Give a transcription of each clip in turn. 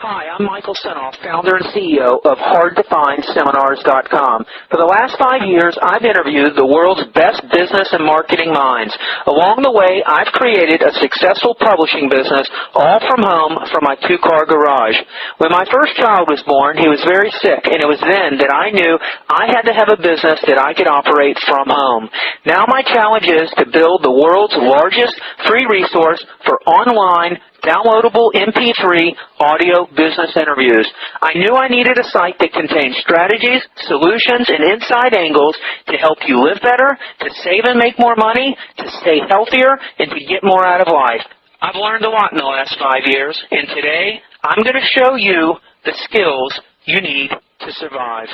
Hi, I'm Michael Senoff, founder and CEO of hardtofindseminars.com. For the last 5 years, I've interviewed the world's best business and marketing minds. Along the way, I've created a successful publishing business, all from home, from my two-car garage. When my first child was born, he was very sick, and it was then that I knew I had to have a business that I could operate from home. Now my challenge is to build the world's largest free resource for online, downloadable MP3 audio business interviews. I knew I needed a site that contained strategies, solutions, and inside angles to help you live better, to save and make more money, to stay healthier, and to get more out of life. I've learned a lot in the last 5 years, and today I'm going to show you the skills you need to survive.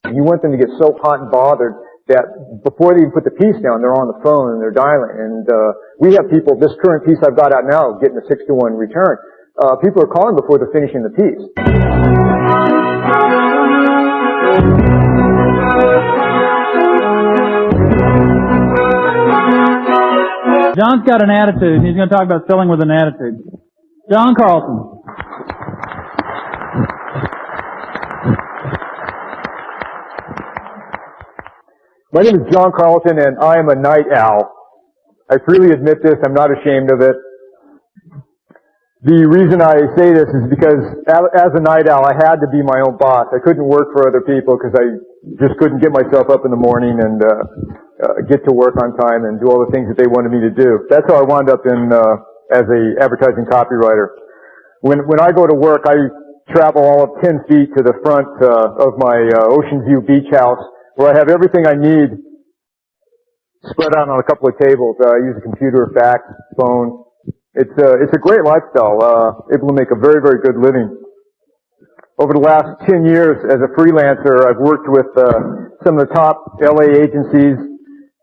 You want them to get so hot and bothered that before they even put the piece down, they're on the phone and they're dialing. And we have people, this current piece I've got out now, getting a 6-to-1 return. People are calling before they're finishing the piece. John's got an attitude, and he's going to talk about selling with an attitude. John Carlton. My name is John Carlton, and I am a night owl. I freely admit this. I'm not ashamed of it. The reason I say this is because as a night owl, I had to be my own boss. I couldn't work for other people because I just couldn't get myself up in the morning and get to work on time and do all the things that they wanted me to do. That's how I wound up in as a advertising copywriter. When I go to work, I travel all of 10 feet to the front of my Ocean View beach house, where I have everything I need spread out on a couple of tables. I use a computer, fax, phone. It's a great lifestyle, able to make a very, very good living. Over the last 10 years as a freelancer, I've worked with some of the top LA agencies.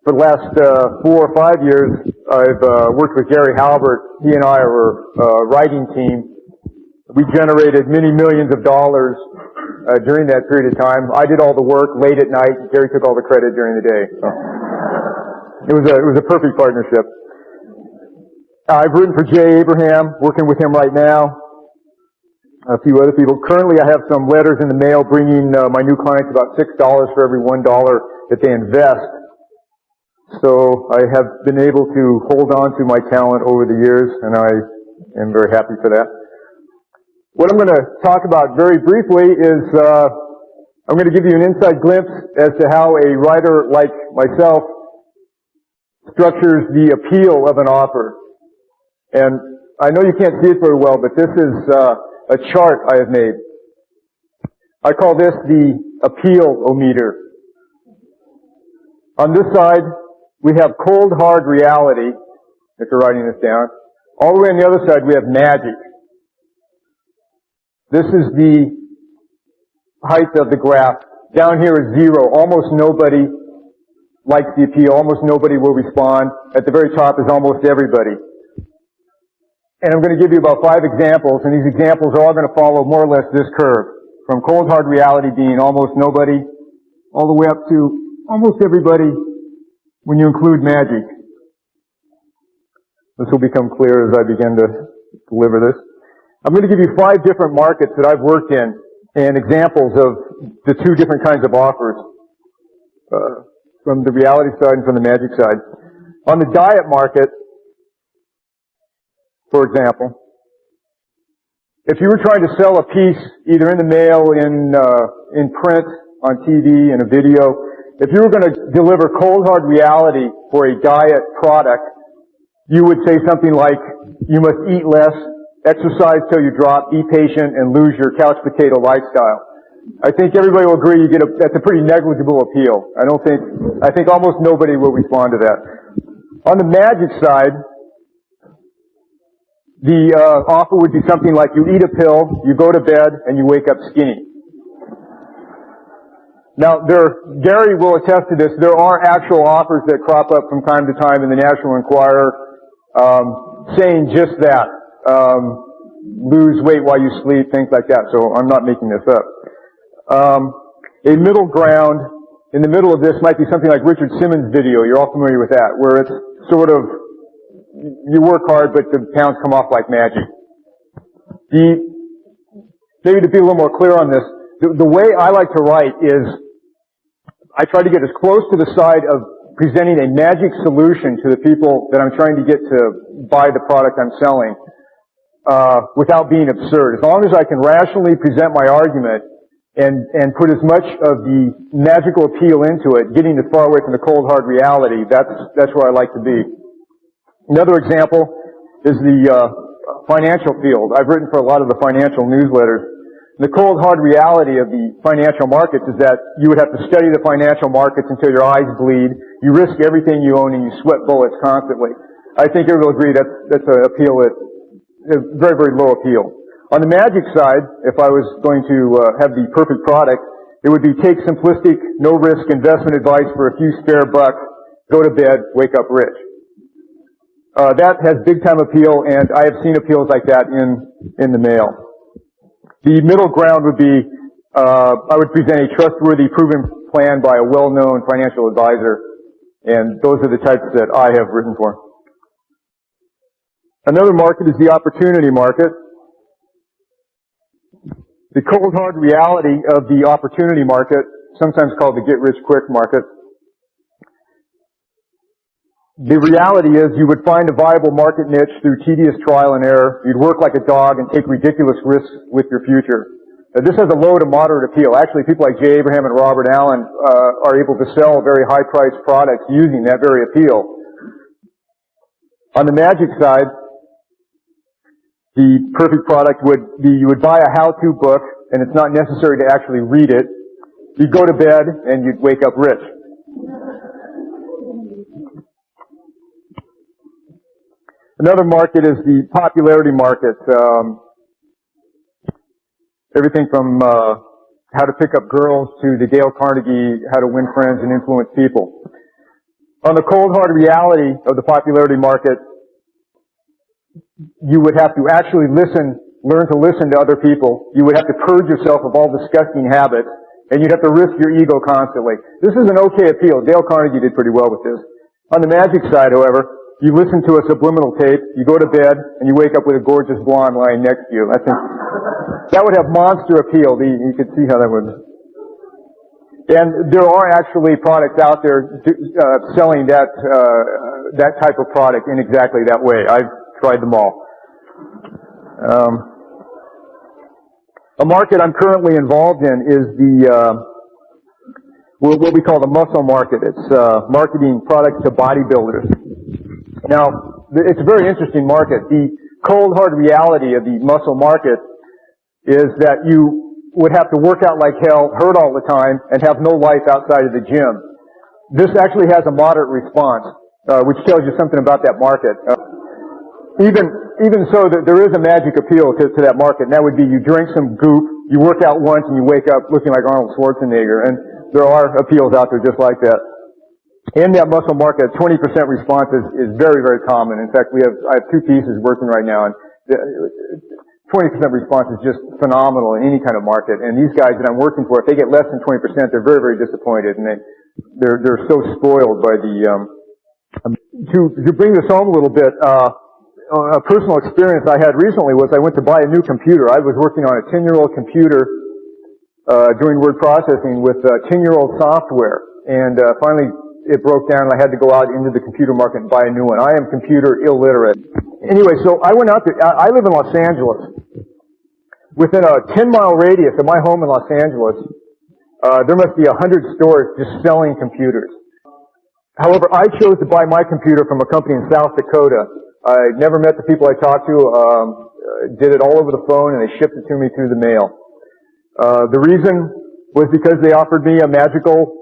For the last 4 or 5 years, I've worked with Gary Halbert. He and I are a writing team. We generated many millions of dollars during that period of time. I did all the work late at night. Gary took all the credit during the day. So it was a perfect partnership. I've written for Jay Abraham, working with him right now. A few other people. Currently, I have some letters in the mail bringing my new clients about $6 for every $1 that they invest. So I have been able to hold on to my talent over the years, and I am very happy for that. What I'm going to talk about very briefly is I'm going to give you an inside glimpse as to how a writer like myself structures the appeal of an offer. And I know you can't see it very well, but this is a chart I have made. I call this the appeal-o-meter. On this side, we have cold, hard reality, if you're writing this down. All the way on the other side, we have magic. This is the height of the graph. Down here is 0. Almost nobody likes the appeal. Almost nobody will respond. At the very top is almost everybody. And I'm going to give you about 5 examples, and these examples are all going to follow more or less this curve. From cold, hard reality being almost nobody, all the way up to almost everybody when you include magic. This will become clear as I begin to deliver this. I'm going to give you 5 different markets that I've worked in and examples of the 2 different kinds of offers, from the reality side and from the magic side. On the diet market, for example, if you were trying to sell a piece either in the mail, in print, on TV, in a video, if you were going to deliver cold hard reality for a diet product, you would say something like, you must eat less, exercise till you drop, be patient, and lose your couch potato lifestyle. I think everybody will agree that's a pretty negligible appeal. I think almost nobody will respond to that. On the magic side, the offer would be something like you eat a pill, you go to bed, and you wake up skinny. Now, Gary will attest to this. There are actual offers that crop up from time to time in the National Enquirer saying just that. Lose weight while you sleep, things like that. So I'm not making this up. A middle ground in the middle of this might be something like Richard Simmons' video. You're all familiar with that, where it's sort of you work hard, but the pounds come off like magic. Maybe to be a little more clear on this, the way I like to write is I try to get as close to the side of presenting a magic solution to the people that I'm trying to get to buy the product I'm selling without being absurd. As long as I can rationally present my argument and put as much of the magical appeal into it, getting as far away from the cold hard reality, that's where I like to be. Another example is the financial field. I've written for a lot of the financial newsletters. The cold hard reality of the financial markets is that you would have to study the financial markets until your eyes bleed. You risk everything you own and you sweat bullets constantly. I think everyone will agree that's an appeal that is very, very low appeal. On the magic side, if I was going to have the perfect product, it would be take simplistic, no-risk investment advice for a few spare bucks, go to bed, wake up rich. That has big-time appeal, and I have seen appeals like that in the mail. The middle ground would be, I would present a trustworthy, proven plan by a well-known financial advisor, and those are the types that I have written for. Another market is the opportunity market. The cold, hard reality of the opportunity market, sometimes called the get-rich-quick market. The reality is you would find a viable market niche through tedious trial and error. You'd work like a dog and take ridiculous risks with your future. This has a low to moderate appeal. Actually, people like Jay Abraham and Robert Allen are able to sell very high-priced products using that very appeal. On the magic side, the perfect product would be you would buy a how-to book, and it's not necessary to actually read it. You'd go to bed, and you'd wake up rich. Another market is the popularity market. Everything from how to pick up girls to the Dale Carnegie, how to win friends and influence people. On the cold, hard reality of the popularity market, you would have to actually learn to listen to other people. You would have to purge yourself of all disgusting habits, and you'd have to risk your ego constantly. This is an okay appeal. Dale Carnegie did pretty well with this. On the magic side, however, you listen to a subliminal tape, you go to bed, and you wake up with a gorgeous blonde lying next to you. That would have monster appeal. You could see how that would. And there are actually products out there selling that type of product in exactly that way. I've tried them all. A market I'm currently involved in is what we call the muscle market. It's marketing products to bodybuilders. Now, it's a very interesting market. The cold, hard reality of the muscle market is that you would have to work out like hell, hurt all the time, and have no life outside of the gym. This actually has a moderate response, which tells you something about that market. Even so, there is a magic appeal to that market, and that would be you drink some goop, you work out once, and you wake up looking like Arnold Schwarzenegger. And there are appeals out there just like that. In that muscle market, 20% response is very, very common. In fact, I have two pieces working right now, and 20% response is just phenomenal in any kind of market. And these guys that I'm working for, if they get less than 20%, they're very, very disappointed, and they're so spoiled by the. To bring this home a little bit, a personal experience I had recently was I went to buy a new computer. I was working on a 10-year-old computer doing word processing with 10-year-old software, and finally it broke down and I had to go out into the computer market and buy a new one. I am computer illiterate. Anyway, so I went out there. I live in Los Angeles. Within a 10-mile radius of my home in Los Angeles, there must be 100 stores just selling computers. However, I chose to buy my computer from a company in South Dakota. I never met the people I talked to, did it all over the phone, and they shipped it to me through the mail. The reason was because they offered me a magical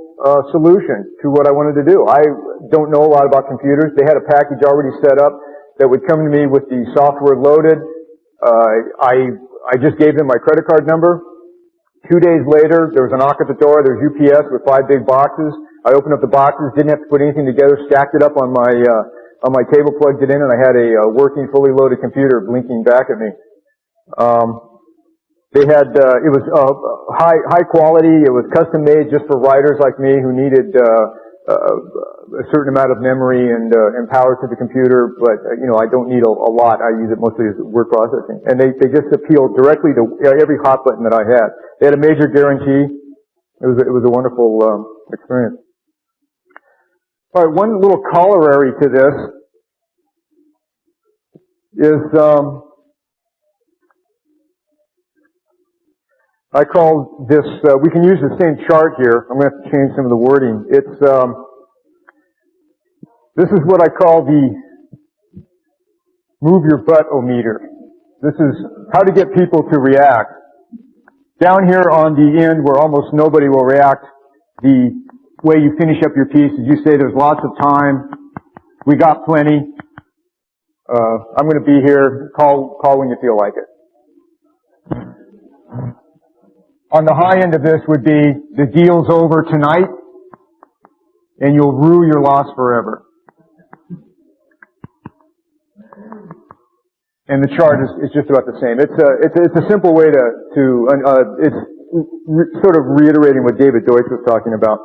solution to what I wanted to do. I don't know a lot about computers. They had a package already set up that would come to me with the software loaded. I just gave them my credit card number. 2 days later, there was a knock at the door. There was UPS with 5 big boxes. I opened up the boxes, didn't have to put anything together, stacked it up on my table, plugged it in, and I had a working, fully loaded computer blinking back at me. They had, it was high quality. It was custom made just for writers like me who needed a certain amount of memory and power to the computer, but I don't need a lot. I use it mostly as word processing. And they just appealed directly to every hot button that I had. They had a major guarantee. It was a wonderful experience. All right, one little corollary to this is I call this, we can use the same chart here. I'm going to have to change some of the wording. This is what I call the move your butt-o-meter. This is how to get people to react. Down here on the end where almost nobody will react, the way you finish up your piece is you say there's lots of time, we got plenty, I'm going to be here, call when you feel like it. On the high end of this would be the deal's over tonight and you'll rue your loss forever. And the chart is just about the same. It's a simple way it's sort of reiterating what David Deutsch was talking about.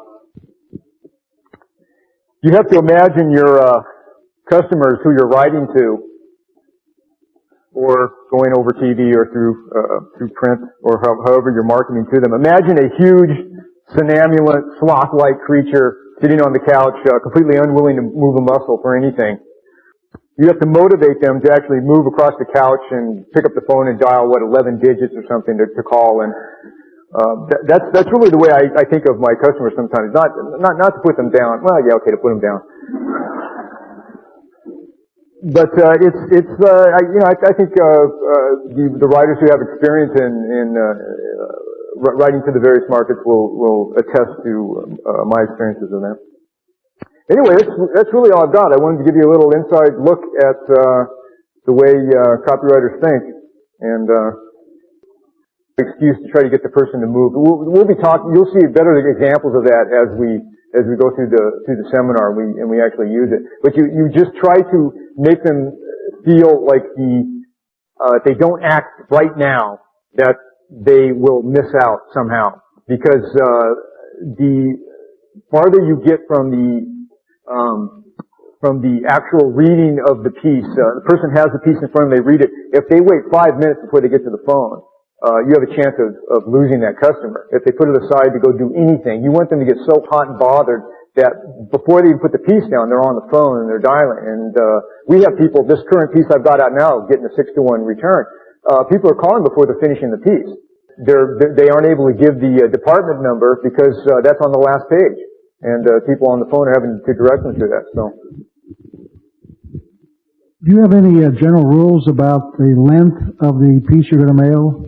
You have to imagine your customers who you're writing to, or going over TV or through print, or however you're marketing to them. Imagine a huge, somnambulant, sloth-like creature sitting on the couch, completely unwilling to move a muscle for anything. You have to motivate them to actually move across the couch and pick up the phone and dial 11 digits or something to call. And that's really the way I think of my customers sometimes. Not to put them down. Well, yeah, okay, to put them down. But I think the writers who have experience in writing to the various markets will attest to my experiences with them. Anyway, that's really all I've got. I wanted to give you a little inside look at the way copywriters think, and excuse to try to get the person to move. We'll be talking. You'll see better examples of that as we go through the seminar and we actually use it. But you just try to make them feel like if they don't act right now, that they will miss out somehow, because the farther you get from the actual reading of the piece, the person has the piece in front of them, they read it. If they wait 5 minutes before they get to the phone, you have a chance of losing that customer. If they put it aside to go do anything, you want them to get so hot and bothered that before they even put the piece down, they're on the phone and they're dialing. And we have people, this current piece I've got out now, getting a 6-to-1 return. People are calling before they're finishing the piece. They aren't able to give the department number because that's on the last page. And people on the phone are having to direct them to that. So, do you have any general rules about the length of the piece you're going to mail?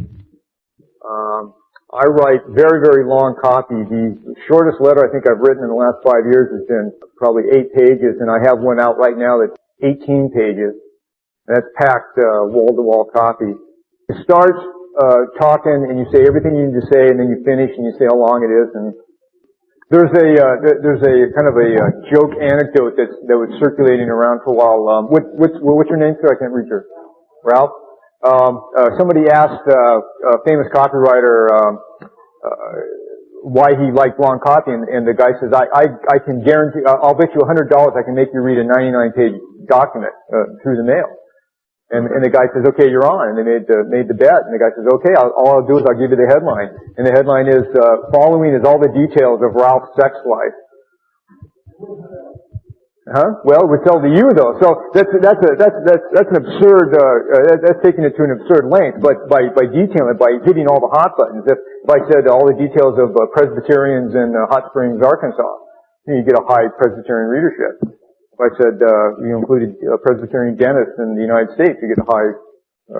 I write very, very long copy. The shortest letter I think I've written in the last 5 years has been probably 8 pages, and I have one out right now that's 18 pages. That's packed wall-to-wall copy. You start talking, and you say everything you need to say, and then you finish, and you say how long it is. And there's a kind of a joke anecdote that was circulating around for a while. What's your name, sir? I can't read your. Ralph? Somebody asked a famous copywriter why he liked long copy, and the guy says, I can guarantee, I'll bet you $100 I can make you read a 99-page document through the mail. And the guy says, okay, you're on. And they made the bet. And the guy says, okay, all I'll do is I'll give you the headline. And the headline is, following is all the details of Ralph's sex life. Huh? Well, it would tell to you though. So that's an absurd, that's taking it to an absurd length. But by detailing it, by hitting all the hot buttons, if I said all the details of Presbyterians in Hot Springs, Arkansas, you get a high Presbyterian readership. If I said you included Presbyterian dentists in the United States, you get a high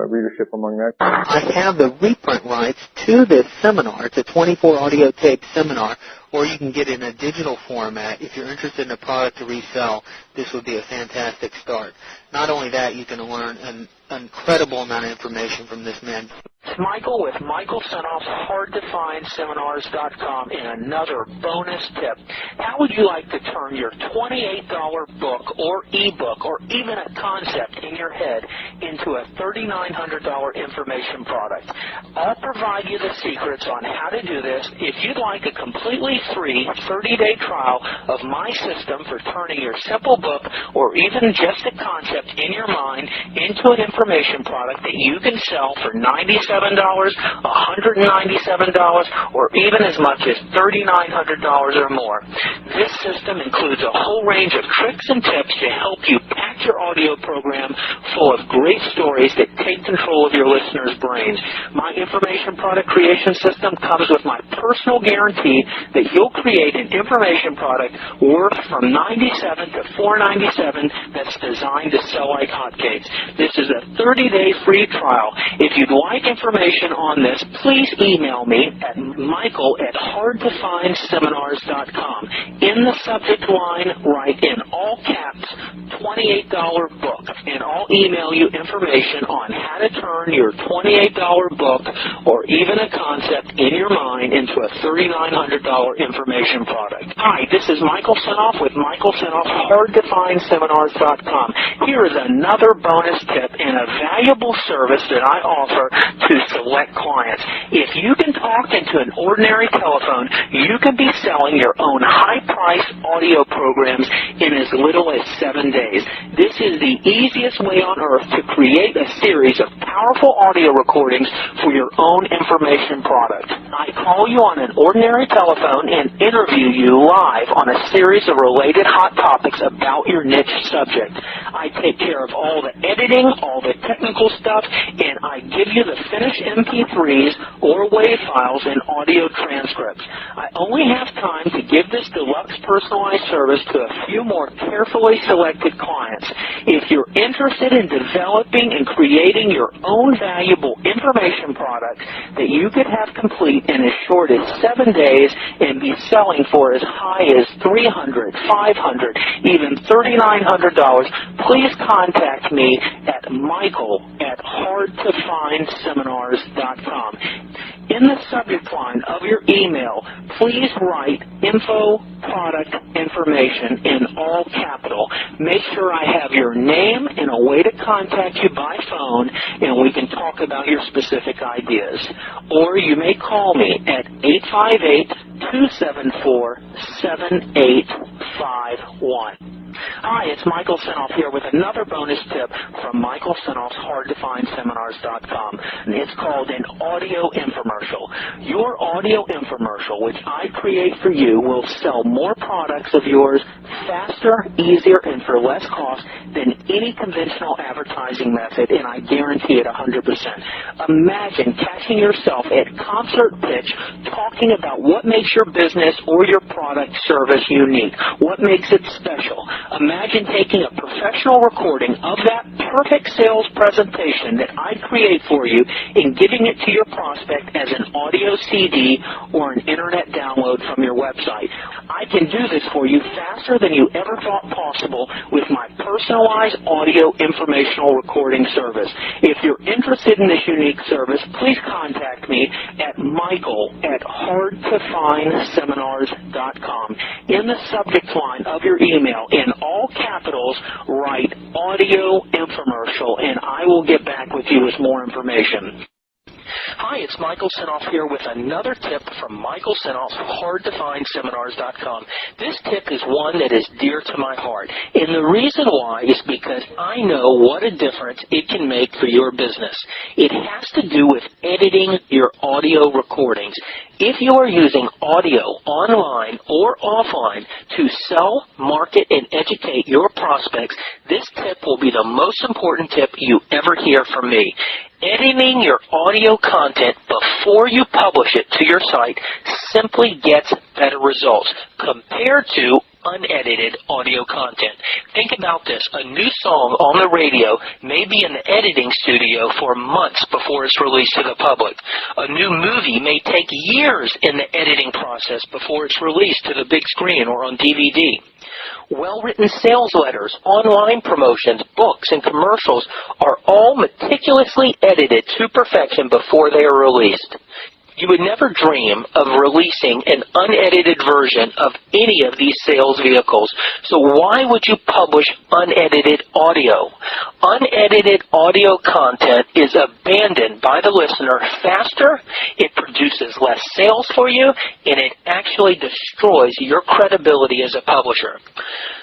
readership among that. I have the reprint rights to this seminar. It's a 24 audio tape seminar, or you can get it in a digital format if you're interested in a product to resell. this would be a fantastic start. Not only that, you can learn an incredible amount of information from this man. It's Michael with Michael Senoff's hardtofindseminars.com and another bonus tip. How would you like to turn your $28 book or ebook or even a concept in your head into a $3,900 information product? I'll provide you the secrets on how to do this. If you'd like a completely free 30-day trial of my system for turning your simple book or even just a concept in your mind into an information product that you can sell for $97, $197, or even as much as $3,900 or more. This system includes a whole range of tricks and tips to help you pack your audio program full of great stories that take control of your listeners' brains. My information product creation system comes with my personal guarantee that you'll create an information product worth from $97 to $497 that's designed to sell like hotcakes. This is a 30-day free trial. If you'd like information on this, please email me at michael@hardtofindseminars.com. In the subject line, write in all caps, $28 book, and I'll email you information on how to turn your $28 book or even a concept in your mind into a $3,900 information product. Hi, this is Michael Senoff with Michael Senoff, hardtofindseminars.com. Here is another bonus tip and a valuable service that I offer to select clients. If you can talk into an ordinary telephone, you can be selling your own high-priced audio programs in as little as 7 days. This is the easiest way on earth to create a series of powerful audio recordings for your own information product. I call you on an ordinary telephone and interview you live on a series of related hot topics about your niche subject. I take care of all the editing, all the technical stuff, and I give you the finished MP3s or WAV files and audio transcripts. I only have time to give this deluxe personalized service to a few more carefully selected clients. If you're interested in developing and creating your own valuable information product that you could have complete in as short as 7 days and be selling for as high as $300, $500, even $3,900, please contact me at michael@hardtofindseminars.com. In the subject line of your email, please write info product information in all capital. Make sure I have your name and a way to contact you by phone, and we can talk about your specific ideas. Or you may call me at 858-274-7851. Hi, it's Michael Senoff here with another bonus tip from Michael Senoff's hardtofindseminars.com, and it's called an audio infomercial. Your audio infomercial, which I create for you, will sell more products of yours faster, easier, and for less cost than any conventional advertising method, and I guarantee it 100%. Imagine catching yourself at concert pitch talking about what makes your business or your product service unique, what makes it special. Imagine taking a professional recording of that perfect sales presentation that I create for you and giving it to your prospect as an audio CD or an internet download from your website. I can do this for you faster than you ever thought possible with my personalized audio informational recording service. If you're interested in this unique service, please contact me at michael@hardtofindseminars.com. In the subject line of your email, in all capitals, write audio infomercial, and I will get back with you with more information. Hi, it's Michael Senoff here with another tip from Michael Senoff's hardtofindseminars.com. This tip is one that is dear to my heart, and the reason why is because I know what a difference it can make for your business. It has to do with editing your audio recordings. If you are using audio online or offline to sell, market, and educate your prospects, this tip will be the most important tip you ever hear from me. Editing your audio content before you publish it to your site simply gets better results compared to unedited audio content. Think about this. A new song on the radio may be in the editing studio for months before it's released to the public. A new movie may take years in the editing process before it's released to the big screen or on DVD. Well-written sales letters, online promotions, books, and commercials are all meticulously edited to perfection before they are released. You would never dream of releasing an unedited version of any of these sales vehicles. So why would you publish unedited audio? Unedited audio content is abandoned by the listener faster, it produces less sales for you, and it actually destroys your credibility as a publisher.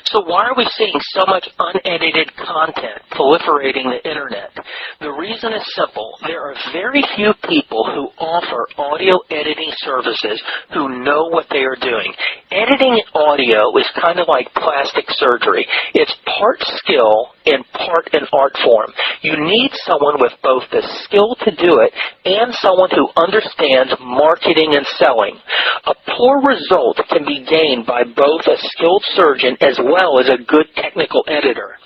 So why are we seeing so much unedited content proliferating the internet? The reason is simple. There are very few people who offer audio editing services who know what they are doing. Editing audio is kind of like plastic surgery. It's part skill and part an art form. You need someone with both the skill to do it and someone who understands marketing and selling. A poor result can be gained by both a skilled surgeon as well as a good technical editor.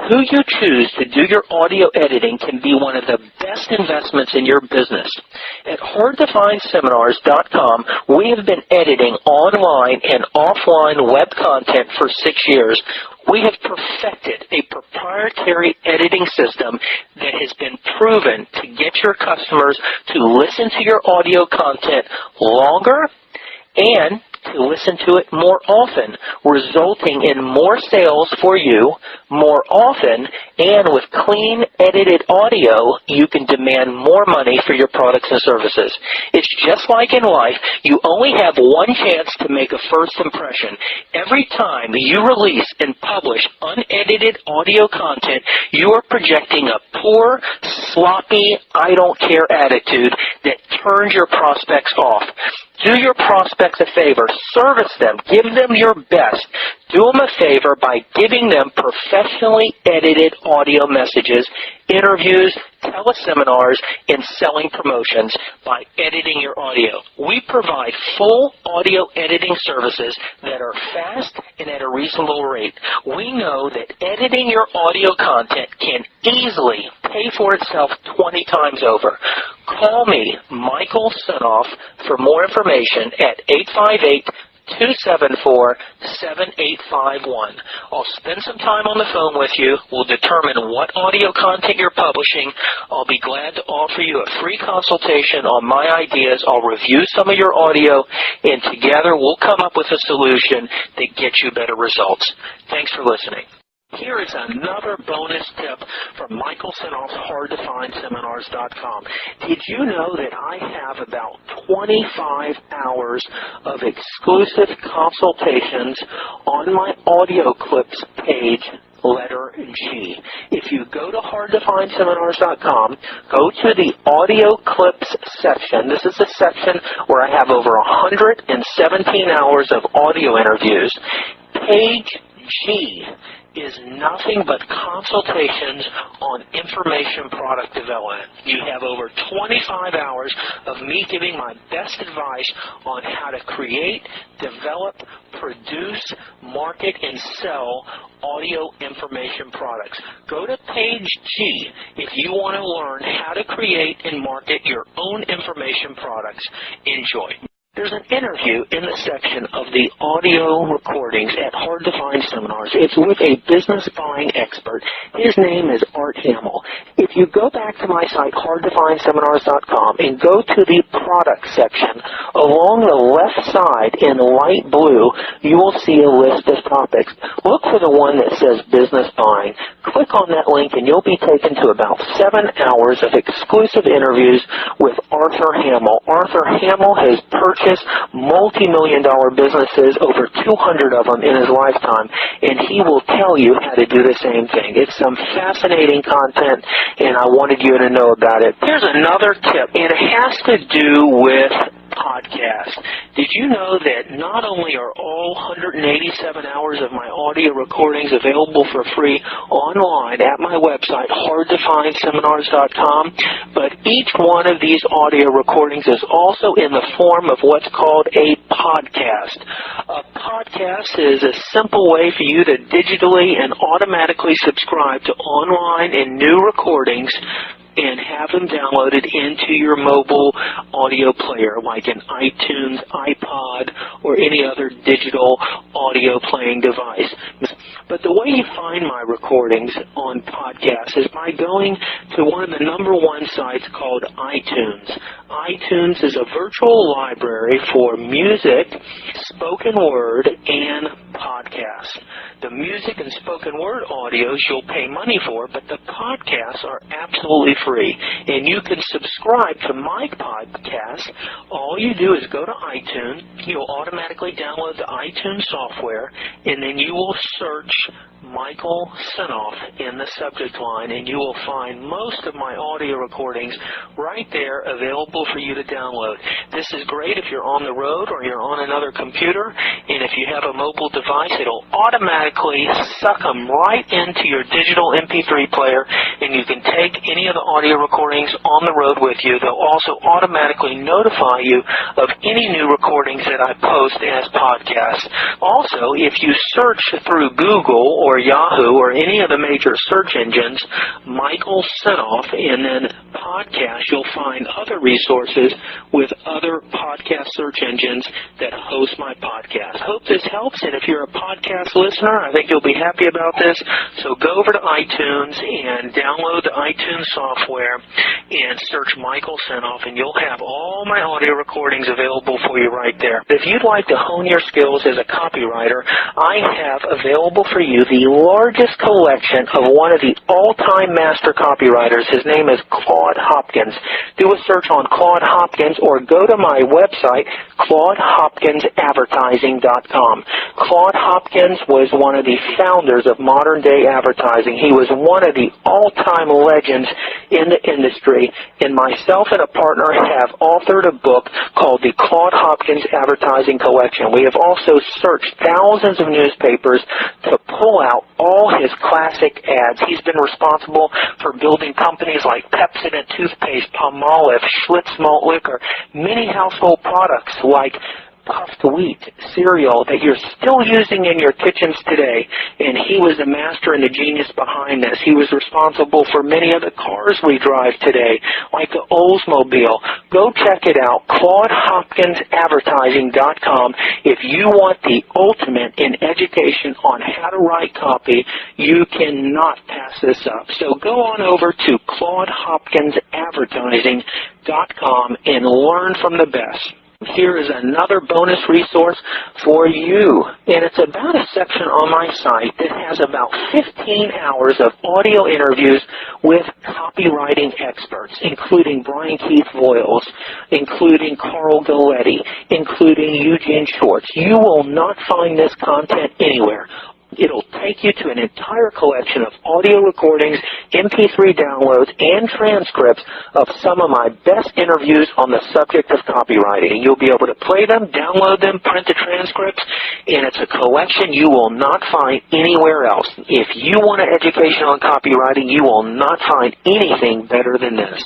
Who you choose to do your audio editing can be one of the best investments in your business. At hardtofindseminars.com, we have been editing online and offline web content for 6 years. We have perfected a proprietary editing system that has been proven to get your customers to listen to your audio content longer and to listen to it more often, resulting in more sales for you more often, and with clean, edited audio, you can demand more money for your products and services. It's just like in life, you only have one chance to make a first impression. Every time you release and publish unedited audio content, you are projecting a poor, sloppy, I don't care attitude that turns your prospects off. Do your prospects a favor. Service them. Give them your best. Do them a favor by giving them professionally edited audio messages, interviews, teleseminars, and selling promotions by editing your audio. We provide full audio editing services that are fast and at a reasonable rate. We know that editing your audio content can easily pay for itself 20 times over. Call me, Michael Senoff, for more information at 858-274-7851. I'll spend some time on the phone with you. We'll determine what audio content you're publishing. I'll be glad to offer you a free consultation on my ideas. I'll review some of your audio, and together we'll come up with a solution that gets you better results. Thanks for listening. Here is another bonus tip from Michael Senoff's hardtofindseminars.com. Did you know that I have about 25 hours of exclusive consultations on my audio clips page, letter G? If you go to hardtofindseminars.com, go to the audio clips section. This is a section where I have over 117 hours of audio interviews. Page G is nothing but consultations on information product development. You have over 25 hours of me giving my best advice on how to create, develop, produce, market, and sell audio information products. Go to page G if you want to learn how to create and market your own information products. Enjoy. There's an interview in the section of the audio recordings at Hard to Find Seminars. It's with a business buying expert. His name is Art Hamill. If you go back to my site, hardtofindseminars.com, and go to the product section, along the left side in light blue, you will see a list of topics. Look for the one that says business buying. Click on that link and you'll be taken to about 7 hours of exclusive interviews with Arthur Hamill. Arthur Hamill has purchased multi-million-dollar businesses, over 200 of them in his lifetime, and he will tell you how to do the same thing. It's some fascinating content, and I wanted you to know about it. Here's another tip, and it has to do with podcast. Did you know that not only are all 187 hours of my audio recordings available for free online at my website, hardtofindseminars.com, but each one of these audio recordings is also in the form of what's called a podcast. A podcast is a simple way for you to digitally and automatically subscribe to online and new recordings and have them downloaded into your mobile audio player, like an iTunes, iPod, or any other digital audio playing device. But the way you find my recordings on podcasts is by going to one of the #1 sites called iTunes. iTunes is a virtual library for music, spoken word, and podcasts. The music and spoken word audios you'll pay money for, but the podcasts are absolutely free. And you can subscribe to my podcast. All you do is go to iTunes. You'll automatically download the iTunes software, and then you will search Michael Senoff in the subject line, and you will find most of my audio recordings right there available for you to download. This is great if you're on the road or you're on another computer, and if you have a mobile device, it'll automatically suck them right into your digital MP3 player, and you can take any of the audio recordings on the road with you. They'll also automatically notify you of any new recordings that I post as podcasts. Also, if you search through Google or Yahoo or any of the major search engines, Michael Senoff, and then podcast, you'll find other resources with other podcast search engines that host my podcast. Hope this helps, and if you're a podcast listener, I think you'll be happy about this. So go over to iTunes and download the iTunes software and search Michael Senoff, and you'll have all my audio recordings available for you right there. If you'd like to hone your skills as a copywriter, I have available for you the largest collection of one of the all-time master copywriters. His name is Claude Hopkins. Do a search on Claude Hopkins or go to my website, ClaudeHopkinsAdvertising.com. Claude Hopkins was one of the founders of modern-day advertising. He was one of the all-time legends in the industry, and myself and a partner have authored a book called the Claude Hopkins Advertising Collection. We have also searched thousands of newspapers to pull out all his classic ads. He's been responsible for building companies like Pepsodent toothpaste, Palmolive, Schlitz malt liquor, many household products like puffed wheat cereal that you're still using in your kitchens today, and he was the master and the genius behind this. He was responsible for many of the cars we drive today, like the Oldsmobile. Go check it out, ClaudeHopkinsAdvertising.com. If you want the ultimate in education on how to write copy, you cannot pass this up. So go on over to ClaudeHopkinsAdvertising.com and learn from the best. Here is another bonus resource for you, and it's about a section on my site that has about 15 hours of audio interviews with copywriting experts, including Brian Keith Voiles, including Carl Galletti, including Eugene Schwartz. You will not find this content anywhere. It'll take you to an entire collection of audio recordings, MP3 downloads, and transcripts of some of my best interviews on the subject of copywriting. You'll be able to play them, download them, print the transcripts, and it's a collection you will not find anywhere else. If you want an education on copywriting, you will not find anything better than this.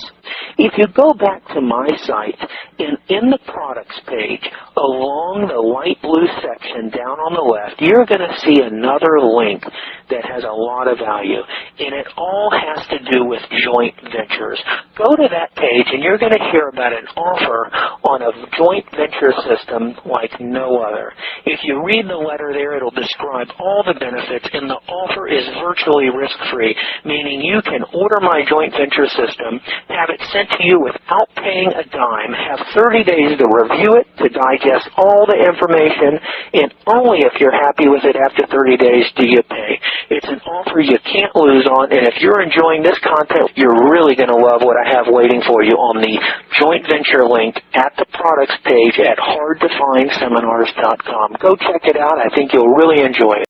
If you go back to my site, and in the products page, along the light blue section down on the left, you're going to see another link that has a lot of value, and it all has to do with joint ventures. Go to that page, and you're going to hear about an offer on a joint venture system like no other. If you read the letter there, it'll describe all the benefits, and the offer is virtually risk-free, meaning you can order my joint venture system, have it sent to you without paying a dime, have 30 days to review it, to digest all the information, and only if you're happy with it after 30 days do you pay. It's an offer you can't lose on, and if you're enjoying this content, you're really going to love what I have waiting for you on the joint venture link at the products page at hardtofindseminars.com. Go check it out. I think you'll really enjoy it.